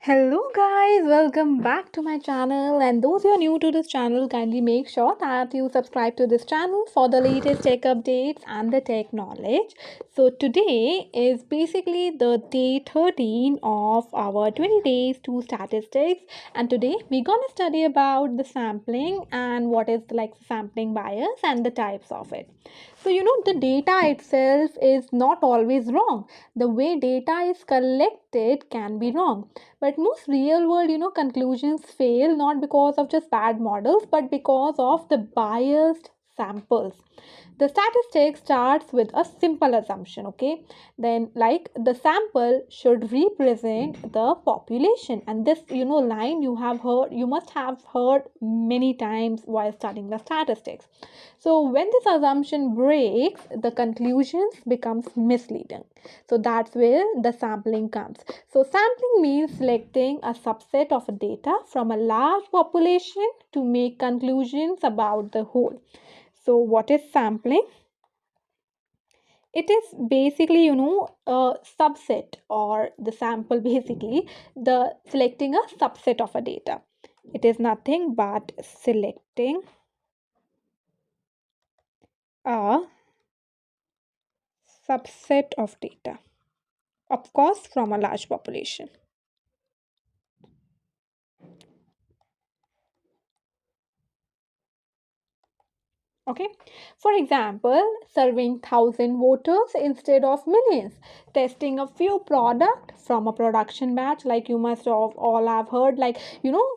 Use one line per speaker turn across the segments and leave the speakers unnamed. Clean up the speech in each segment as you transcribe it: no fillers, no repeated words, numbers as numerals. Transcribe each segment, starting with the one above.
Hello guys, welcome back to my channel, and those who are new to this channel, kindly make sure that you subscribe to this channel for the latest tech updates and the tech knowledge. So today is basically the day 13 of our 20 days to statistics, and today we're gonna study about the sampling and what is like sampling bias and the types of it. So the data itself is not always wrong. The way data is collected can be wrong, but most real world conclusions fail not because of just bad models but because of the biased samples. The statistic starts with a simple assumption, okay? Then, like, the sample should represent the population, and this line you must have heard many times while studying the statistics. So when this assumption breaks, the conclusions becomes misleading. So that's where the sampling comes. So sampling means selecting a subset of data from a large population to make conclusions about the whole. So what is sampling? It is basically a subset, or the sample, basically the selecting a subset of a data. It is nothing but selecting a subset of data, of course from a large population. Okay, for example, serving 1,000 voters instead of millions, testing a few product from a production batch. Like, you must have all have heard, like,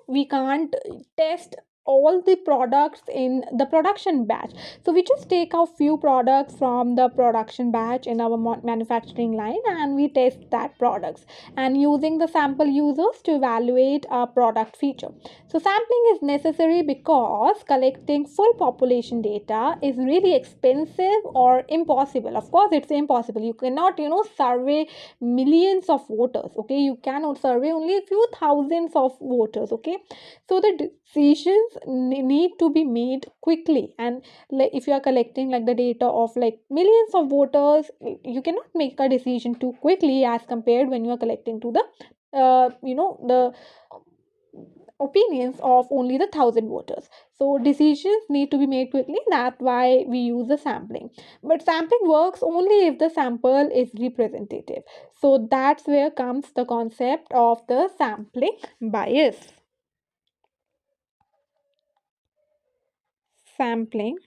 we can't test all the products in the production batch, so we just take a few products from the production batch in our manufacturing line, and we test that products and using the sample users to evaluate a product feature. So sampling is necessary because collecting full population data is really expensive or impossible. Of course, it's impossible. You cannot, survey millions of voters. Okay, you cannot survey only a few thousands of voters. Okay, so the decisions need to be made quickly, and like if you are collecting like the data of like millions of voters, you cannot make a decision too quickly as compared when you are collecting to the the opinions of only the 1,000 voters. So decisions need to be made quickly. That's why we use the sampling. But sampling works only if the sample is representative. So that's where comes the concept of the sampling bias. Sampling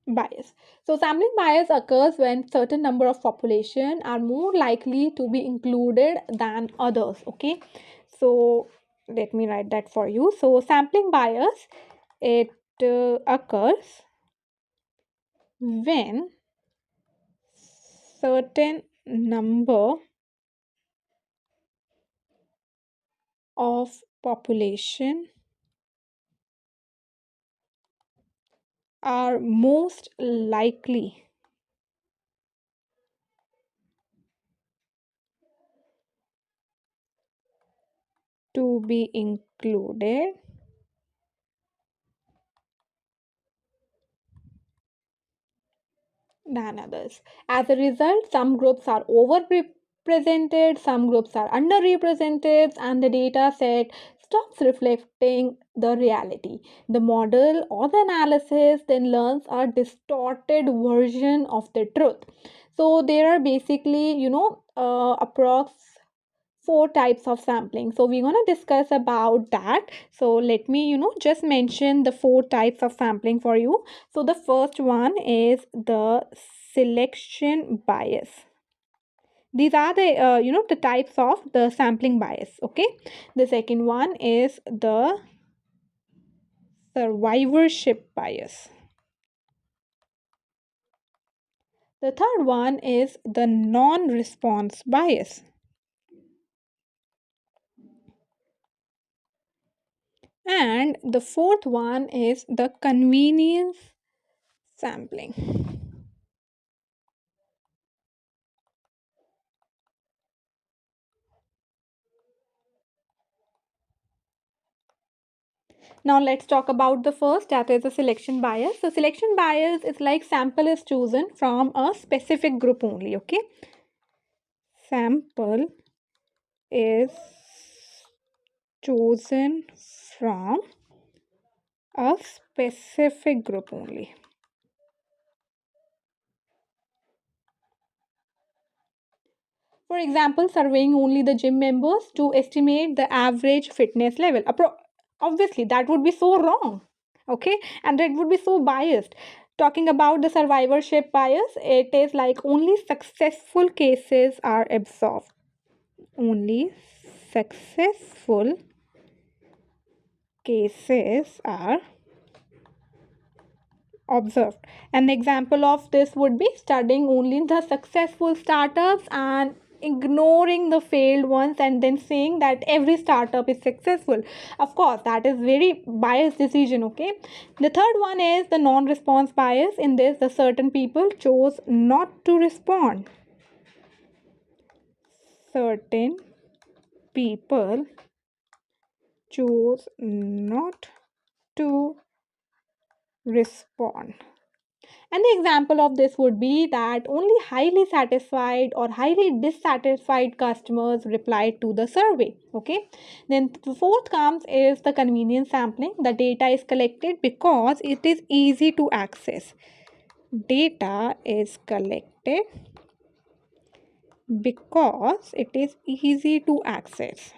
bias. So sampling bias occurs when certain number of population are more likely to be included than others. Okay, so let me write that for you. So sampling bias, it occurs when certain number of population are most likely to be included than others. As a result, some groups are overrepresented, some groups are underrepresented, and the data set stops reflecting the reality. The model or the analysis then learns a distorted version of the truth. So there are basically, approx four types of sampling. So we're going to discuss about that. So let me just mention the four types of sampling for you. So the first one is the selection bias. These are the the types of the sampling bias. Okay, the second one is the survivorship bias. The third one is the non-response bias. And the fourth one is the convenience sampling. Now let's talk about the first, that is the selection bias. So selection bias is like sample is chosen from a specific group only. Okay, sample is chosen from a specific group only. For example, surveying only the gym members to estimate the average fitness level. Obviously, that would be so wrong. Okay, and it would be so biased. Talking about the survivorship bias, it is like only successful cases are observed. Only successful cases are observed. An example of this would be studying only the successful startups and ignoring the failed ones and then saying that every startup is successful. Of course, that is very biased decision. Okay, the third one is the non-response bias. In this, the certain people chose not to respond. Certain people chose not to respond. And the example of this would be that only highly satisfied or highly dissatisfied customers replied to the survey. Okay. Then the fourth comes is the convenience sampling. The data is collected because it is easy to access. Data is collected because it is easy to access.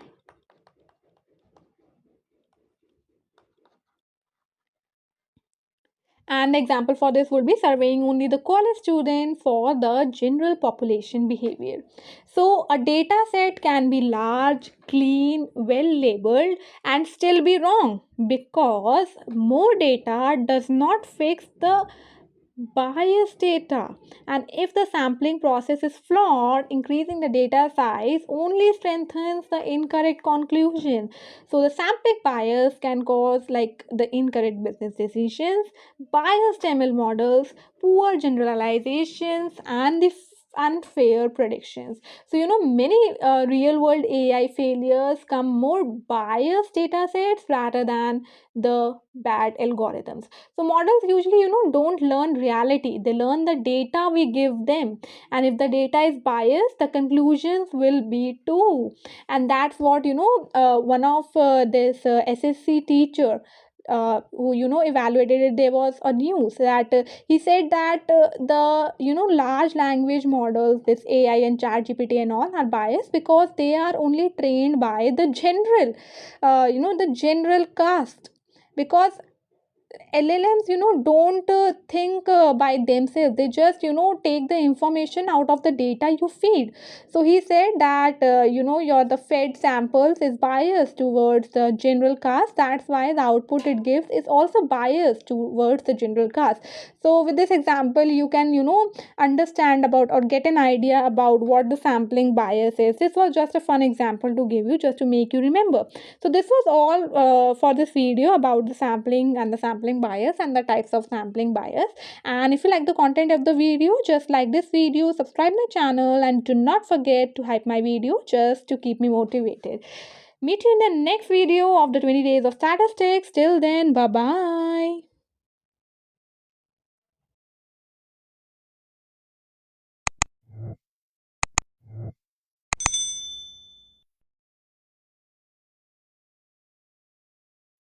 And the example for this would be surveying only the college student for the general population behavior. So a data set can be large, clean, well labeled, and still be wrong because more data does not fix the bias data. And if the sampling process is flawed, increasing the data size only strengthens the incorrect conclusion. So the sampling bias can cause like the incorrect business decisions, biased ML models, poor generalizations, and the unfair predictions. So many real world AI failures come more biased data sets rather than the bad algorithms. So models usually don't learn reality, they learn the data we give them, and if the data is biased, the conclusions will be too. And that's what one of this SSC teacher who evaluated it, there was a news that he said that the large language models, this AI and chat GPT and all, are biased because they are only trained by the general the general cast. Because LLMs, don't think by themselves. They just, take the information out of the data you feed. So he said that, your the fed samples is biased towards the general cast. That's why the output it gives is also biased towards the general cast. So with this example, you can, understand about or get an idea about what the sampling bias is. This was just a fun example to give you, just to make you remember. So this was all for this video about the sampling and the sampling bias and the types of sampling bias. And if you like the content of the video, just like this video, subscribe my channel, and do not forget to hype my video just to keep me motivated. Meet you in the next video of the 20 days of statistics. Till then, bye bye.